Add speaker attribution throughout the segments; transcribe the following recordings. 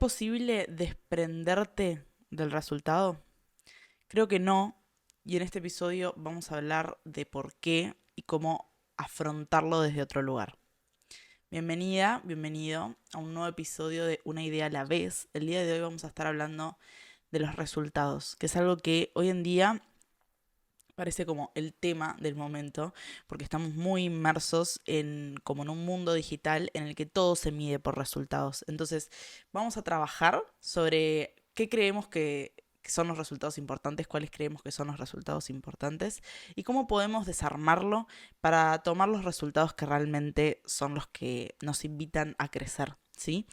Speaker 1: posible desprenderte del resultado? Creo que no, y en este episodio vamos a hablar de por qué y cómo afrontarlo desde otro lugar. Bienvenida, bienvenido a un nuevo episodio de Una idea a la vez. El día de hoy vamos a estar hablando de los resultados, que es algo que hoy en día parece como el tema del momento, porque estamos muy inmersos como en un mundo digital en el que todo se mide por resultados. Entonces, vamos a trabajar sobre qué creemos que son los resultados importantes, cuáles creemos que son los resultados importantes y cómo podemos desarmarlo para tomar los resultados que realmente son los que nos invitan a crecer, ¿sí?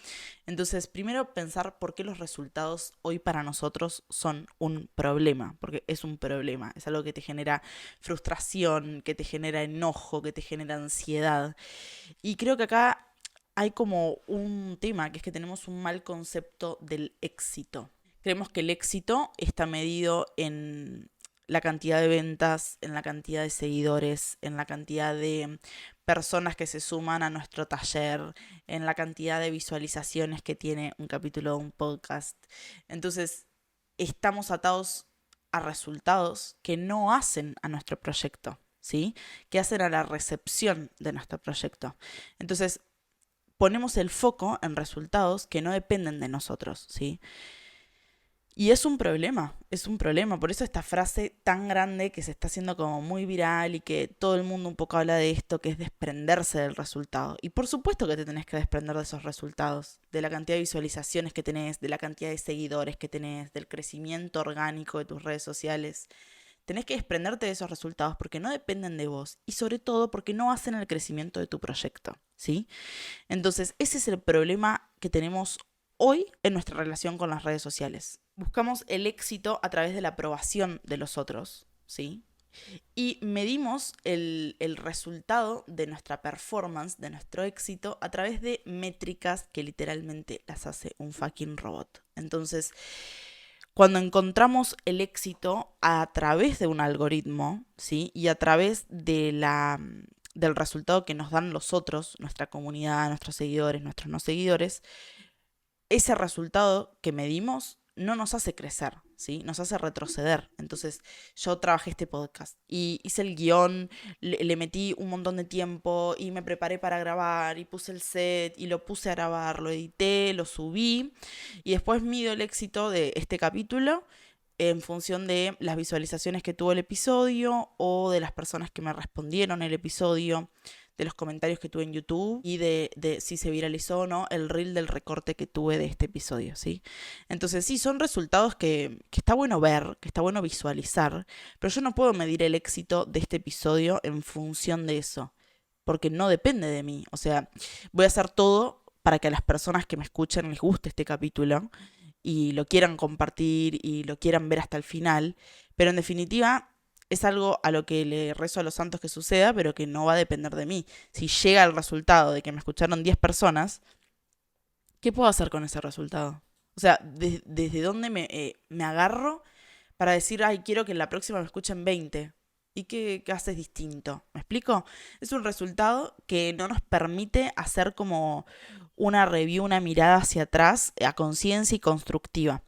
Speaker 1: Entonces, primero pensar por qué los resultados hoy para nosotros son un problema, porque es un problema, es algo que te genera frustración, que te genera enojo, que te genera ansiedad. Y creo que acá hay como un tema, que es que tenemos un mal concepto del éxito. Creemos que el éxito está medido en la cantidad de ventas, en la cantidad de seguidores, en la cantidad de personas que se suman a nuestro taller, en la cantidad de visualizaciones que tiene un capítulo de un podcast. Entonces, estamos atados a resultados que no hacen a nuestro proyecto, ¿sí? Que hacen a la recepción de nuestro proyecto. Entonces, ponemos el foco en resultados que no dependen de nosotros, ¿sí? Y es un problema. Por eso esta frase tan grande que se está haciendo como muy viral y que todo el mundo un poco habla de esto, que es desprenderse del resultado. Y por supuesto que te tenés que desprender de esos resultados, de la cantidad de visualizaciones que tenés, de la cantidad de seguidores que tenés, del crecimiento orgánico de tus redes sociales. Tenés que desprenderte de esos resultados porque no dependen de vos y sobre todo porque no hacen el crecimiento de tu proyecto, ¿sí? Entonces, ese es el problema que tenemos hoy en nuestra relación con las redes sociales. Buscamos el éxito a través de la aprobación de los otros, ¿sí? Y medimos el resultado de nuestra performance, de nuestro éxito, a través de métricas que literalmente las hace un fucking robot. Entonces, cuando encontramos el éxito a través de un algoritmo, ¿sí? Y a través del resultado que nos dan los otros, nuestra comunidad, nuestros seguidores, nuestros no seguidores, ese resultado que medimos no nos hace crecer, ¿sí? Nos hace retroceder. Entonces, yo trabajé este podcast y hice el guión, le metí un montón de tiempo y me preparé para grabar y puse el set y lo puse a grabar, lo edité, lo subí y después mido el éxito de este capítulo en función de las visualizaciones que tuvo el episodio o de las personas que me respondieron el episodio, de los comentarios que tuve en YouTube y de si se viralizó o no el reel del recorte que tuve de este episodio, ¿sí? Entonces sí, son resultados que está bueno ver, que está bueno visualizar, pero yo no puedo medir el éxito de este episodio en función de eso, porque no depende de mí. O sea, voy a hacer todo para que a las personas que me escuchen les guste este capítulo y lo quieran compartir y lo quieran ver hasta el final, pero en definitiva es algo a lo que le rezo a los santos que suceda, pero que no va a depender de mí. Si llega el resultado de que me escucharon 10 personas, ¿qué puedo hacer con ese resultado? O sea, ¿desde dónde me agarro para decir, ay, quiero que en la próxima me escuchen 20? ¿Y qué haces distinto? ¿Me explico? Es un resultado que no nos permite hacer como una review, una mirada hacia atrás a conciencia y constructiva.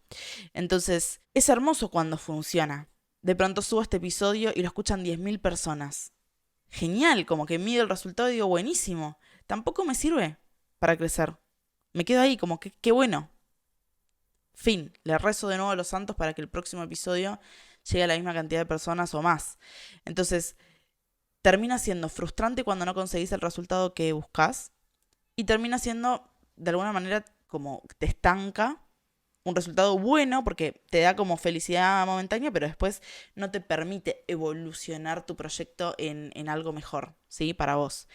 Speaker 1: Entonces, es hermoso cuando funciona. De pronto subo este episodio y lo escuchan 10.000 personas. Genial, como que mido el resultado y digo, buenísimo. Tampoco me sirve para crecer. Me quedo ahí, como que qué bueno. Fin, le rezo de nuevo a los santos para que el próximo episodio llegue a la misma cantidad de personas o más. Entonces, termina siendo frustrante cuando no conseguís el resultado que buscas y termina siendo, de alguna manera, como te estanca un resultado bueno porque te da como felicidad momentánea, pero después no te permite evolucionar tu proyecto en algo mejor, ¿sí? Para vos.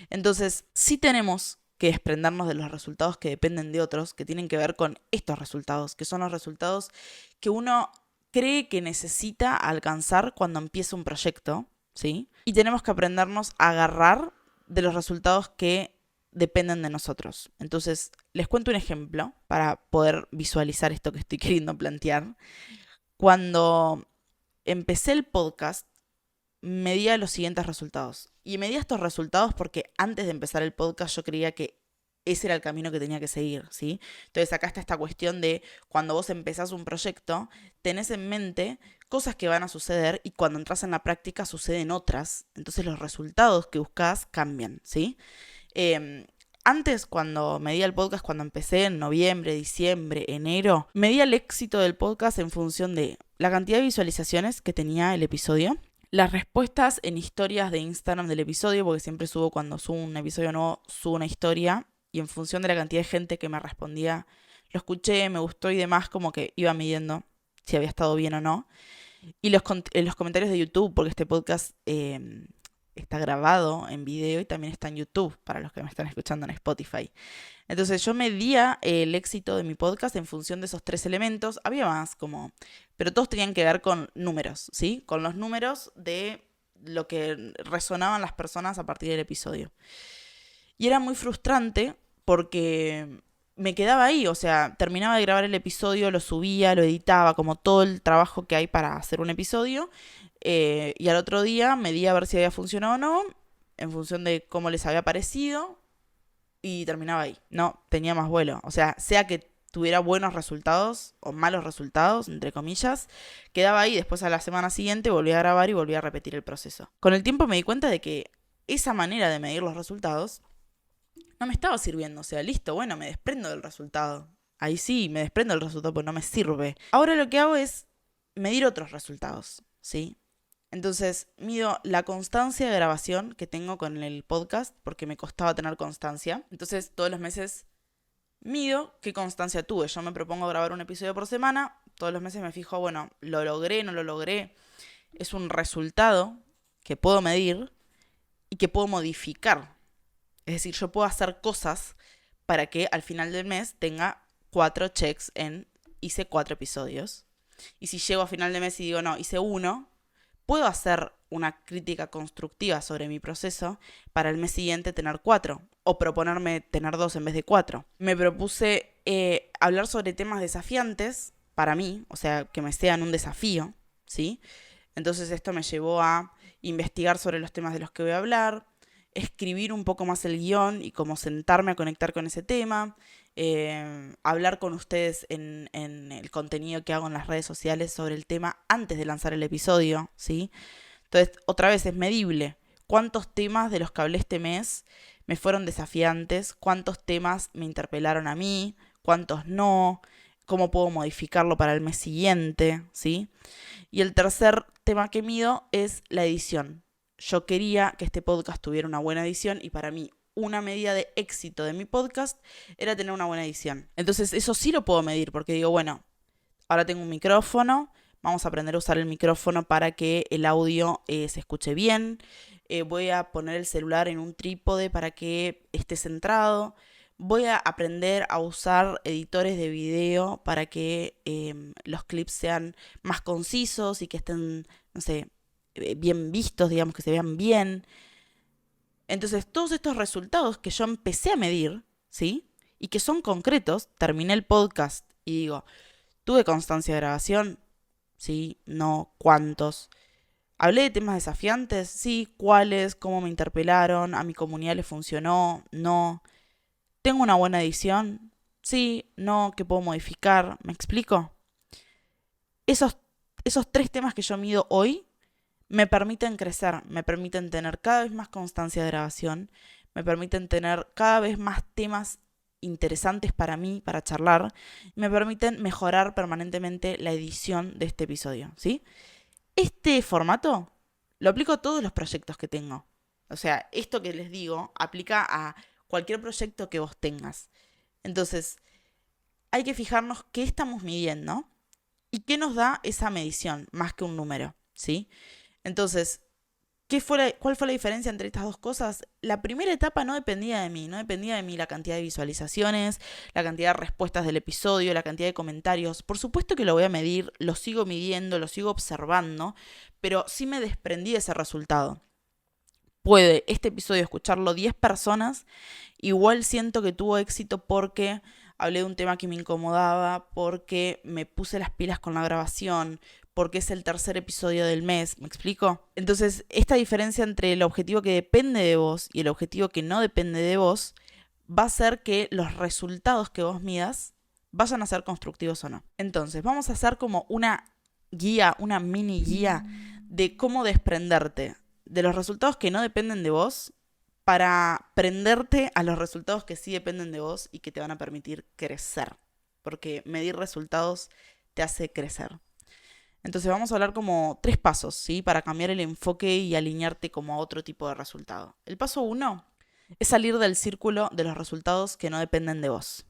Speaker 1: Entonces, sí tenemos que desprendernos de los resultados que dependen de otros, que tienen que ver con estos resultados, que son los resultados que uno cree que necesita alcanzar cuando empieza un proyecto, ¿sí? Y tenemos que aprendernos a agarrar de los resultados que dependen de nosotros. Entonces, les cuento un ejemplo para poder visualizar esto que estoy queriendo plantear. Cuando empecé el podcast, medía los siguientes resultados. Y medía estos resultados porque antes de empezar el podcast yo creía que ese era el camino que tenía que seguir, ¿sí? Entonces acá está esta cuestión de cuando vos empezás un proyecto, tenés en mente cosas que van a suceder y cuando entras en la práctica suceden otras. Entonces los resultados que buscás cambian, ¿sí? Eh, Antes, cuando medía el podcast, cuando empecé en noviembre, diciembre, enero, medía el éxito del podcast en función de la cantidad de visualizaciones que tenía el episodio, las respuestas en historias de Instagram del episodio, porque siempre subo cuando subo un episodio nuevo, subo una historia, y en función de la cantidad de gente que me respondía, lo escuché, me gustó y demás, como que iba midiendo si había estado bien o no. Y los comentarios de YouTube, porque este podcast está grabado en video y también está en YouTube para los que me están escuchando en Spotify. Entonces yo medía el éxito de mi podcast en función de esos 3 elementos. Había más como, pero todos tenían que ver con números, ¿sí? Con los números de lo que resonaban las personas a partir del episodio. Y era muy frustrante porque me quedaba ahí, o sea, terminaba de grabar el episodio, lo subía, lo editaba, como todo el trabajo que hay para hacer un episodio, y al otro día medía a ver si había funcionado o no, en función de cómo les había parecido, y terminaba ahí. No tenía más vuelo. O sea que tuviera buenos resultados o malos resultados, entre comillas, quedaba ahí, después a la semana siguiente volvía a grabar y volvía a repetir el proceso. Con el tiempo me di cuenta de que esa manera de medir los resultados no me estaba sirviendo. O sea, listo, bueno, me desprendo del resultado. Ahí sí, me desprendo del resultado porque no me sirve. Ahora lo que hago es medir otros resultados, ¿sí? Entonces, mido la constancia de grabación que tengo con el podcast, porque me costaba tener constancia. Entonces, todos los meses mido qué constancia tuve. Yo me propongo grabar un episodio por semana. Todos los meses me fijo, bueno, lo logré, no lo logré. Es un resultado que puedo medir y que puedo modificar. Es decir, yo puedo hacer cosas para que al final del mes tenga 4 checks en hice 4 episodios. Y si llego a final de mes y digo, no, hice 1, puedo hacer una crítica constructiva sobre mi proceso para el mes siguiente tener 4 o proponerme tener 2 en vez de 4. Me propuse hablar sobre temas desafiantes para mí, o sea, que me sean un desafío, ¿sí? Entonces esto me llevó a investigar sobre los temas de los que voy a hablar, escribir un poco más el guión y como sentarme a conectar con ese tema, hablar con ustedes en el contenido que hago en las redes sociales sobre el tema antes de lanzar el episodio, ¿sí? Entonces, otra vez es medible. ¿Cuántos temas de los que hablé este mes me fueron desafiantes? ¿Cuántos temas me interpelaron a mí? ¿Cuántos no? ¿Cómo puedo modificarlo para el mes siguiente? ¿Sí? Y el tercer tema que mido es la edición. Yo quería que este podcast tuviera una buena edición y para mí una medida de éxito de mi podcast era tener una buena edición. Entonces eso sí lo puedo medir porque digo, bueno, ahora tengo un micrófono, vamos a aprender a usar el micrófono para que el audio se escuche bien, voy a poner el celular en un trípode para que esté centrado, voy a aprender a usar editores de video para que los clips sean más concisos y que estén, no sé, bien vistos, digamos, que se vean bien. Entonces, todos estos resultados que yo empecé a medir, ¿sí? Y que son concretos, terminé el podcast y digo, ¿tuve constancia de grabación? Sí, no, ¿cuántos? ¿Hablé de temas desafiantes? Sí, ¿cuáles? ¿Cómo me interpelaron? ¿A mi comunidad le funcionó? No. ¿Tengo una buena edición? Sí, no, ¿qué puedo modificar? ¿Me explico? Esos 3 temas que yo mido hoy me permiten crecer, me permiten tener cada vez más constancia de grabación, me permiten tener cada vez más temas interesantes para mí, para charlar, y me permiten mejorar permanentemente la edición de este episodio, ¿sí? Este formato lo aplico a todos los proyectos que tengo. O sea, esto que les digo aplica a cualquier proyecto que vos tengas. Entonces, hay que fijarnos qué estamos midiendo y qué nos da esa medición, más que un número, ¿sí? Entonces, ¿cuál fue la diferencia entre estas dos cosas? La primera etapa no dependía de mí, no dependía de mí la cantidad de visualizaciones, la cantidad de respuestas del episodio, la cantidad de comentarios. Por supuesto que lo voy a medir, lo sigo midiendo, lo sigo observando, pero sí me desprendí de ese resultado. Puede este episodio escucharlo 10 personas, igual siento que tuvo éxito porque hablé de un tema que me incomodaba, porque me puse las pilas con la grabación, porque es el tercer episodio del mes, ¿me explico? Entonces, esta diferencia entre el objetivo que depende de vos y el objetivo que no depende de vos va a ser que los resultados que vos midas vayan a ser constructivos o no. Entonces, vamos a hacer como una guía, una mini guía de cómo desprenderte de los resultados que no dependen de vos para prenderte a los resultados que sí dependen de vos y que te van a permitir crecer. Porque medir resultados te hace crecer. Entonces vamos a hablar como 3 pasos, ¿sí? Para cambiar el enfoque y alinearte como a otro tipo de resultado. El paso 1 es salir del círculo de los resultados que no dependen de vos,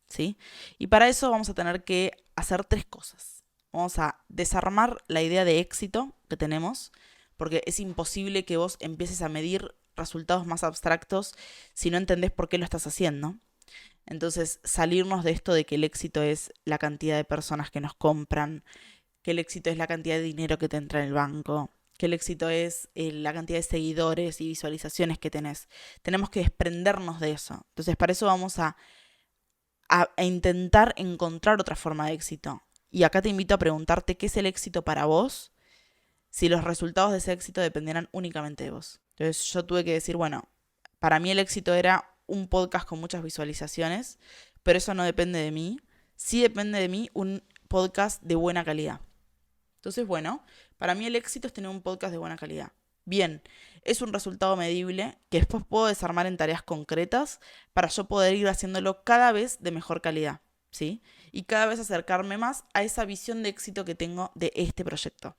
Speaker 1: ¿sí? Y para eso vamos a tener que hacer 3 cosas. Vamos a desarmar la idea de éxito que tenemos, porque es imposible que vos empieces a medir resultados más abstractos si no entendés por qué lo estás haciendo. Entonces, salirnos de esto de que el éxito es la cantidad de personas que nos compran, que el éxito es la cantidad de dinero que te entra en el banco, que el éxito es la cantidad de seguidores y visualizaciones que tenés. Tenemos que desprendernos de eso. Entonces, para eso vamos a intentar encontrar otra forma de éxito. Y acá te invito a preguntarte qué es el éxito para vos si los resultados de ese éxito dependieran únicamente de vos. Entonces yo tuve que decir, bueno, para mí el éxito era un podcast con muchas visualizaciones, pero eso no depende de mí. Sí depende de mí un podcast de buena calidad. Entonces, bueno, para mí el éxito es tener un podcast de buena calidad. Bien, es un resultado medible que después puedo desarmar en tareas concretas para yo poder ir haciéndolo cada vez de mejor calidad, ¿sí? Y cada vez acercarme más a esa visión de éxito que tengo de este proyecto.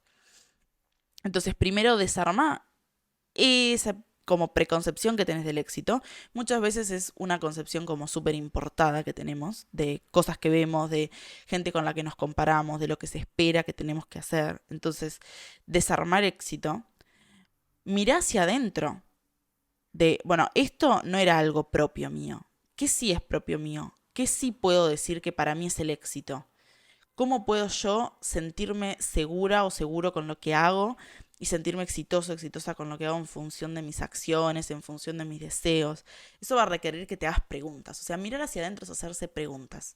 Speaker 1: Entonces, primero desarma esa como preconcepción que tenés del éxito. Muchas veces es una concepción como súper importada que tenemos, de cosas que vemos, de gente con la que nos comparamos, de lo que se espera que tenemos que hacer. Entonces, desarmar éxito, mirá hacia adentro de, bueno, esto no era algo propio mío. ¿Qué sí es propio mío? ¿Qué sí puedo decir que para mí es el éxito? ¿Cómo puedo yo sentirme segura o seguro con lo que hago y sentirme exitoso, exitosa con lo que hago en función de mis acciones, en función de mis deseos? Eso va a requerir que te hagas preguntas. O sea, mirar hacia adentro es hacerse preguntas.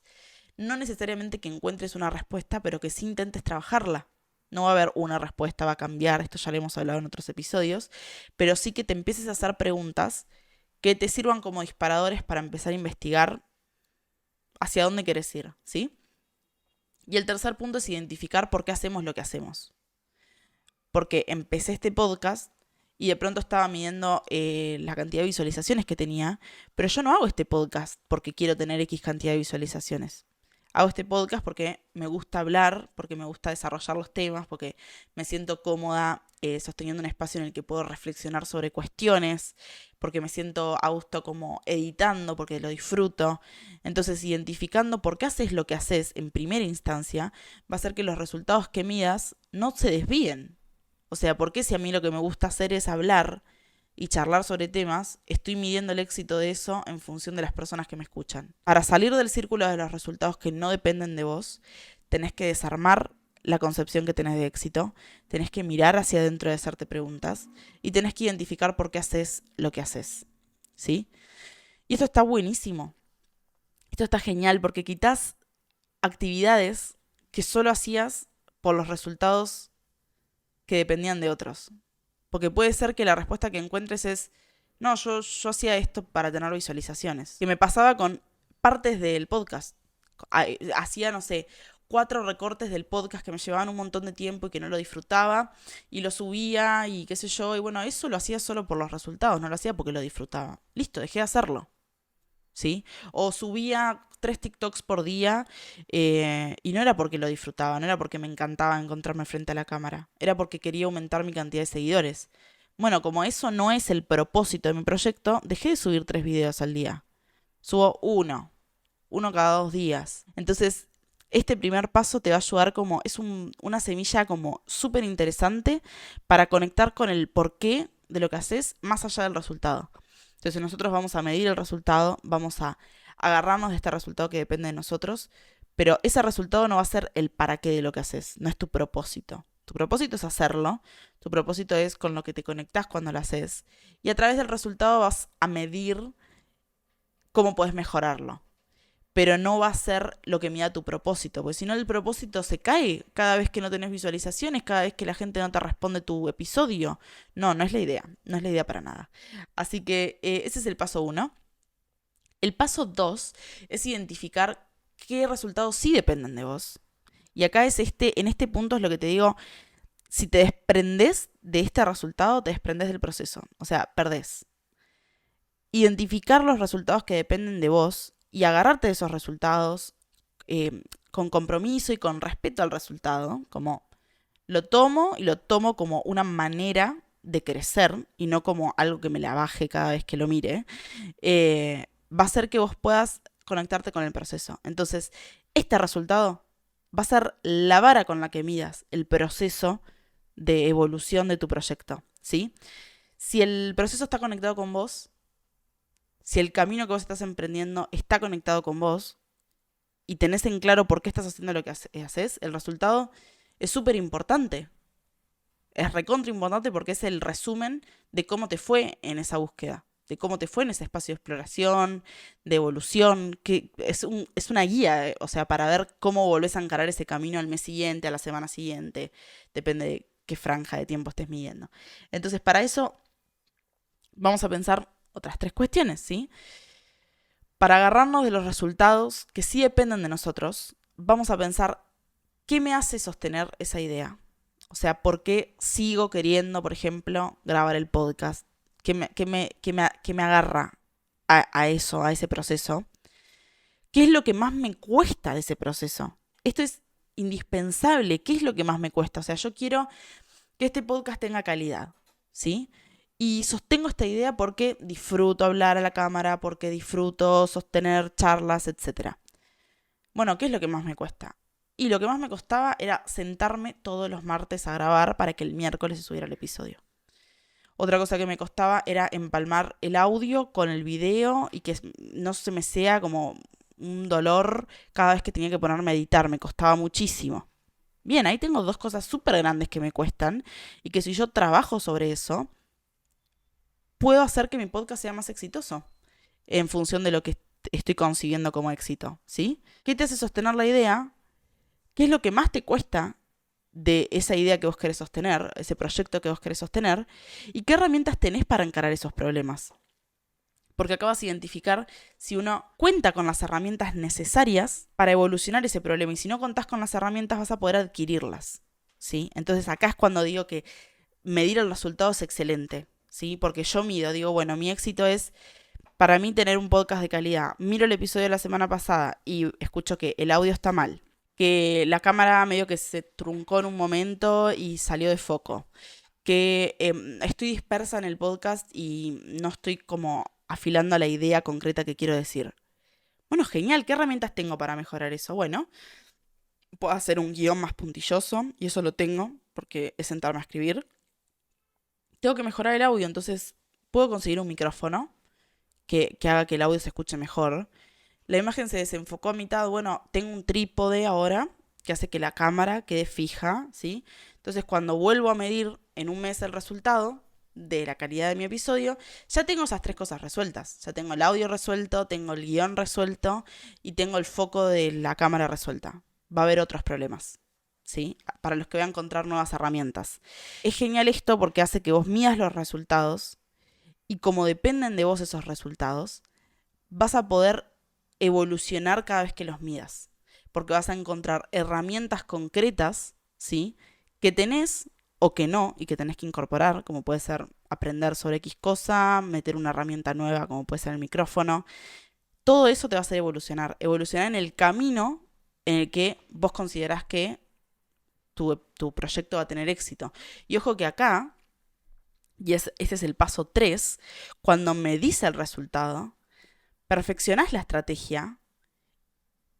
Speaker 1: No necesariamente que encuentres una respuesta, pero que sí intentes trabajarla. No va a haber una respuesta, va a cambiar, esto ya lo hemos hablado en otros episodios, pero sí que te empieces a hacer preguntas que te sirvan como disparadores para empezar a investigar hacia dónde quieres ir, ¿sí? Y el tercer punto es identificar por qué hacemos lo que hacemos. Porque empecé este podcast y de pronto estaba midiendo la cantidad de visualizaciones que tenía, pero yo no hago este podcast porque quiero tener X cantidad de visualizaciones. Hago este podcast porque me gusta hablar, porque me gusta desarrollar los temas, porque me siento cómoda sosteniendo un espacio en el que puedo reflexionar sobre cuestiones, porque me siento a gusto como editando, porque lo disfruto. Entonces, identificando por qué haces lo que haces en primera instancia, va a hacer que los resultados que midas no se desvíen. O sea, ¿por qué si a mí lo que me gusta hacer es hablar y charlar sobre temas, estoy midiendo el éxito de eso en función de las personas que me escuchan? Para salir del círculo de los resultados que no dependen de vos, tenés que desarmar la concepción que tenés de éxito, tenés que mirar hacia adentro y hacerte preguntas, y tenés que identificar por qué haces lo que haces, ¿sí? Y esto está buenísimo. Esto está genial porque quitas actividades que solo hacías por los resultados que dependían de otros. Porque puede ser que la respuesta que encuentres es, no, yo hacía esto para tener visualizaciones. Que me pasaba con partes del podcast. Hacía, no sé, 4 recortes del podcast que me llevaban un montón de tiempo y que no lo disfrutaba. Y lo subía y qué sé yo. Y bueno, eso lo hacía solo por los resultados, no lo hacía porque lo disfrutaba. Listo, dejé de hacerlo. ¿Sí? O subía 3 TikToks por día y no era porque lo disfrutaba, no era porque me encantaba encontrarme frente a la cámara, era porque quería aumentar mi cantidad de seguidores. Bueno, como eso no es el propósito de mi proyecto, dejé de subir 3 videos al día. Subo uno cada 2 días. Entonces, este primer paso te va a ayudar como, es una semilla como súper interesante para conectar con el porqué de lo que haces más allá del resultado. Entonces nosotros vamos a medir el resultado, vamos a agarrarnos de este resultado que depende de nosotros, pero ese resultado no va a ser el para qué de lo que haces, no es tu propósito. Tu propósito es hacerlo, tu propósito es con lo que te conectás cuando lo haces, y a través del resultado vas a medir cómo puedes mejorarlo. Pero no va a ser lo que mida tu propósito, porque si no el propósito se cae cada vez que no tenés visualizaciones, cada vez que la gente no te responde tu episodio. No, no es la idea, no es la idea para nada. Así que ese es el paso 1. El paso 2 es identificar qué resultados sí dependen de vos. Y acá en este punto es lo que te digo, si te desprendes de este resultado, te desprendes del proceso. O sea, perdés. Identificar los resultados que dependen de vos y agarrarte de esos resultados con compromiso y con respeto al resultado, como lo tomo y lo tomo como una manera de crecer y no como algo que me la baje cada vez que lo mire, va a hacer que vos puedas conectarte con el proceso. Entonces, este resultado va a ser la vara con la que midas el proceso de evolución de tu proyecto, ¿sí? Si el proceso está conectado con vos, si el camino que vos estás emprendiendo está conectado con vos y tenés en claro por qué estás haciendo lo que haces, el resultado es súper importante. Es recontra importante porque es el resumen de cómo te fue en esa búsqueda, de cómo te fue en ese espacio de exploración, de evolución, que es una guía, o sea, para ver cómo volvés a encarar ese camino al mes siguiente, a la semana siguiente, depende de qué franja de tiempo estés midiendo. Entonces, para eso vamos a pensar otras 3 cuestiones, ¿sí? Para agarrarnos de los resultados que sí dependen de nosotros, vamos a pensar qué me hace sostener esa idea. O sea, ¿por qué sigo queriendo, por ejemplo, grabar el podcast? ¿Qué me agarra a eso, a ese proceso? ¿Qué es lo que más me cuesta de ese proceso? Esto es indispensable. ¿Qué es lo que más me cuesta? O sea, yo quiero que este podcast tenga calidad, ¿sí? Y sostengo esta idea porque disfruto hablar a la cámara, porque disfruto sostener charlas, etc. Bueno, ¿qué es lo que más me cuesta? Y lo que más me costaba era sentarme todos los martes a grabar para que el miércoles se subiera el episodio. Otra cosa que me costaba era empalmar el audio con el video y que no se me sea como un dolor cada vez que tenía que ponerme a editar. Me costaba muchísimo. Bien, ahí tengo 2 cosas súper grandes que me cuestan y que si yo trabajo sobre eso, puedo hacer que mi podcast sea más exitoso en función de lo que estoy consiguiendo como éxito, ¿sí? ¿Qué te hace sostener la idea? ¿Qué es lo que más te cuesta de esa idea que vos querés sostener, ese proyecto que vos querés sostener? ¿Y qué herramientas tenés para encarar esos problemas? Porque acabas de identificar si uno cuenta con las herramientas necesarias para evolucionar ese problema. Y si no contás con las herramientas, vas a poder adquirirlas, ¿sí? Entonces acá es cuando digo que medir el resultado es excelente, ¿sí? Porque yo digo, bueno, mi éxito es para mí tener un podcast de calidad. Miro el episodio de la semana pasada y escucho que el audio está mal, que la cámara medio que se truncó en un momento y salió de foco, que estoy dispersa en el podcast y no estoy como afilando la idea concreta que quiero decir. Bueno, genial, ¿qué herramientas tengo para mejorar eso? Bueno, puedo hacer un guión más puntilloso y eso lo tengo porque es sentarme a escribir. Tengo que mejorar el audio, entonces puedo conseguir un micrófono que haga que el audio se escuche mejor. La imagen se desenfocó a mitad. Bueno, tengo un trípode ahora que hace que la cámara quede fija, ¿sí? Entonces, cuando vuelvo a medir en un mes el resultado de la calidad de mi episodio, ya tengo esas 3 cosas resueltas. Ya tengo el audio resuelto, tengo el guión resuelto y tengo el foco de la cámara resuelta. Va a haber otros problemas, ¿sí? Para los que voy a encontrar nuevas herramientas. Es genial esto porque hace que vos midas los resultados y como dependen de vos esos resultados, vas a poder evolucionar cada vez que los midas. Porque vas a encontrar herramientas concretas, ¿sí? Que tenés o que no, y que tenés que incorporar, como puede ser aprender sobre X cosa, meter una herramienta nueva, como puede ser el micrófono. Todo eso te va a hacer evolucionar. Evolucionar en el camino en el que vos considerás que tu proyecto va a tener éxito. Y ojo que acá, este es el paso 3, cuando medís el resultado, perfeccionás la estrategia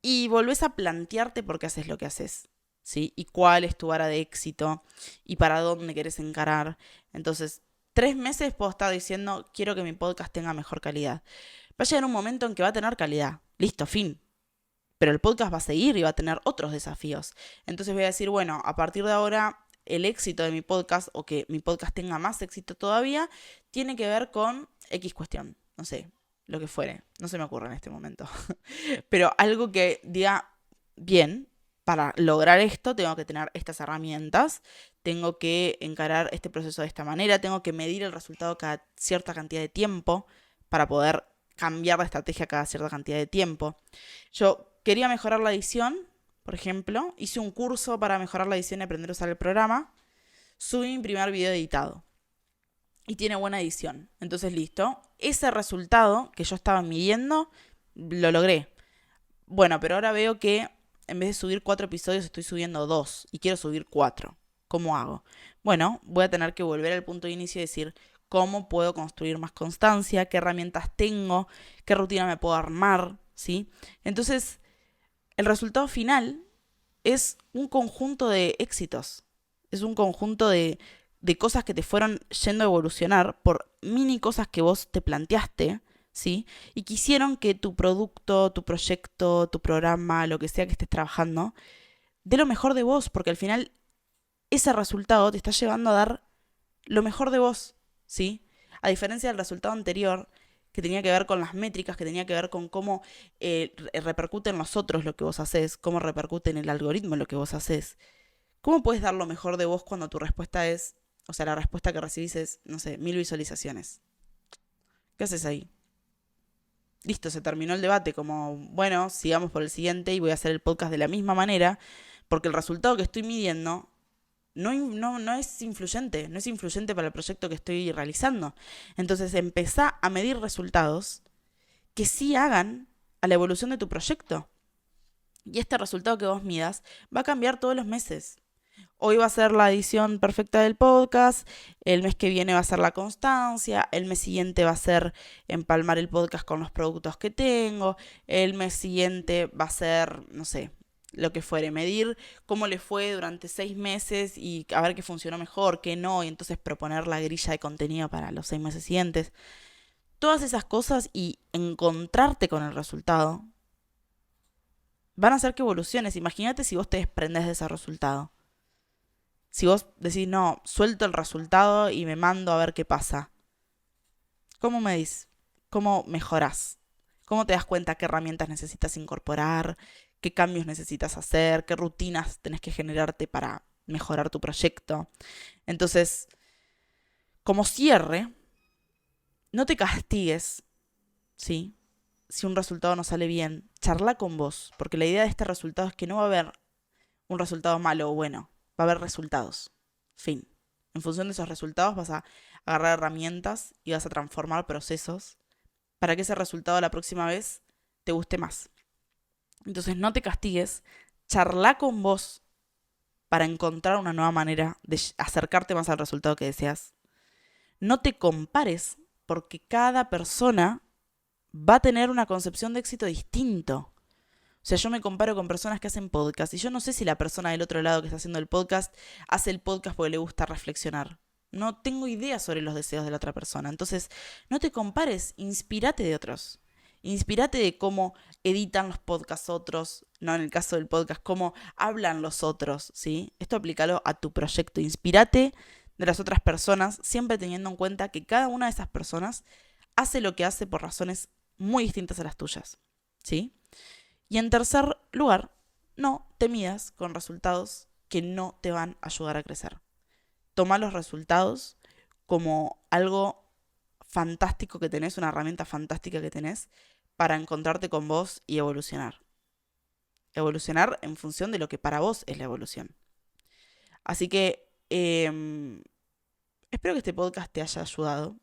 Speaker 1: y volvés a plantearte por qué haces lo que haces, ¿sí? Y cuál es tu vara de éxito y para dónde querés encarar. Entonces, 3 meses puedo estar diciendo, quiero que mi podcast tenga mejor calidad. Va a llegar un momento en que va a tener calidad. Listo, fin. Pero el podcast va a seguir y va a tener otros desafíos. Entonces voy a decir, bueno, a partir de ahora, el éxito de mi podcast o que mi podcast tenga más éxito todavía, tiene que ver con X cuestión. No sé, lo que fuere. No se me ocurre en este momento. Pero algo que diga, bien, para lograr esto tengo que tener estas herramientas, tengo que encarar este proceso de esta manera, tengo que medir el resultado cada cierta cantidad de tiempo para poder cambiar de estrategia cada cierta cantidad de tiempo. Yo quería mejorar la edición, por ejemplo, hice un curso para mejorar la edición y aprender a usar el programa, subí mi primer video editado y tiene buena edición. Entonces, listo, ese resultado que yo estaba midiendo, lo logré. Bueno, pero ahora veo que en vez de subir 4 episodios estoy subiendo 2 y quiero subir 4. ¿Cómo hago? Bueno, voy a tener que volver al punto de inicio y decir cómo puedo construir más constancia, qué herramientas tengo, qué rutina me puedo armar, ¿sí? Entonces, el resultado final es un conjunto de éxitos, es un conjunto de cosas que te fueron yendo a evolucionar por mini cosas que vos te planteaste, ¿sí? Y quisieron que tu producto, tu proyecto, tu programa, lo que sea que estés trabajando, dé lo mejor de vos, porque al final ese resultado te está llevando a dar lo mejor de vos, ¿sí? A diferencia del resultado anterior, que tenía que ver con las métricas, que tenía que ver con cómo repercute en los otros lo que vos haces, cómo repercute en el algoritmo lo que vos haces. ¿Cómo puedes dar lo mejor de vos cuando tu respuesta es, o sea, la respuesta que recibís es, no sé, 1000 visualizaciones? ¿Qué haces ahí? Listo, se terminó el debate, como, bueno, sigamos por el siguiente y voy a hacer el podcast de la misma manera, porque el resultado que estoy midiendo no es influyente, no es influyente para el proyecto que estoy realizando. Entonces empezá a medir resultados que sí hagan a la evolución de tu proyecto. Y este resultado que vos midas va a cambiar todos los meses. Hoy va a ser la edición perfecta del podcast, el mes que viene va a ser la constancia, el mes siguiente va a ser empalmar el podcast con los productos que tengo, el mes siguiente va a ser, no sé, lo que fuere, medir cómo le fue durante 6 meses y a ver qué funcionó mejor, qué no, y entonces proponer la grilla de contenido para los 6 meses siguientes. Todas esas cosas y encontrarte con el resultado van a hacer que evoluciones. Imagínate si vos te desprendés de ese resultado. Si vos decís, no, suelto el resultado y me mando a ver qué pasa. ¿Cómo medís? ¿Cómo mejorás? ¿Cómo te das cuenta qué herramientas necesitas incorporar? ¿Qué cambios necesitas hacer? ¿Qué rutinas tenés que generarte para mejorar tu proyecto? Entonces, como cierre, no te castigues, ¿sí? Si un resultado no sale bien, charla con vos, porque la idea de este resultado es que no va a haber un resultado malo o bueno, va a haber resultados. Fin. En función de esos resultados vas a agarrar herramientas y vas a transformar procesos para que ese resultado la próxima vez te guste más. Entonces no te castigues, charla con vos para encontrar una nueva manera de acercarte más al resultado que deseas. No te compares porque cada persona va a tener una concepción de éxito distinto. O sea, yo me comparo con personas que hacen podcast y yo no sé si la persona del otro lado que está haciendo el podcast hace el podcast porque le gusta reflexionar. No tengo idea sobre los deseos de la otra persona. Entonces, no te compares, inspírate de otros. Inspírate de cómo editan los podcasts otros, no en el caso del podcast, cómo hablan los otros, ¿sí? Esto aplícalo a tu proyecto. Inspírate de las otras personas, siempre teniendo en cuenta que cada una de esas personas hace lo que hace por razones muy distintas a las tuyas, ¿sí? Y en tercer lugar, no te midas con resultados que no te van a ayudar a crecer. Toma los resultados como algo fantástico que tenés, una herramienta fantástica que tenés para encontrarte con vos y evolucionar. Evolucionar en función de lo que para vos es la evolución. Así que espero que este podcast te haya ayudado.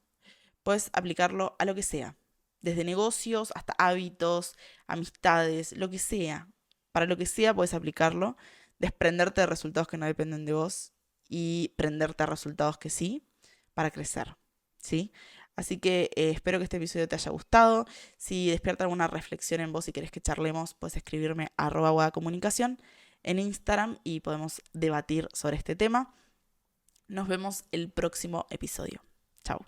Speaker 1: Puedes aplicarlo a lo que sea. Desde negocios hasta hábitos, amistades, lo que sea. Para lo que sea puedes aplicarlo, desprenderte de resultados que no dependen de vos y prenderte a resultados que sí, para crecer, ¿sí? Así que espero que este episodio te haya gustado. Si despierta alguna reflexión en vos y querés que charlemos, puedes escribirme a @guadacomunicación en Instagram y podemos debatir sobre este tema. Nos vemos el próximo episodio. Chao.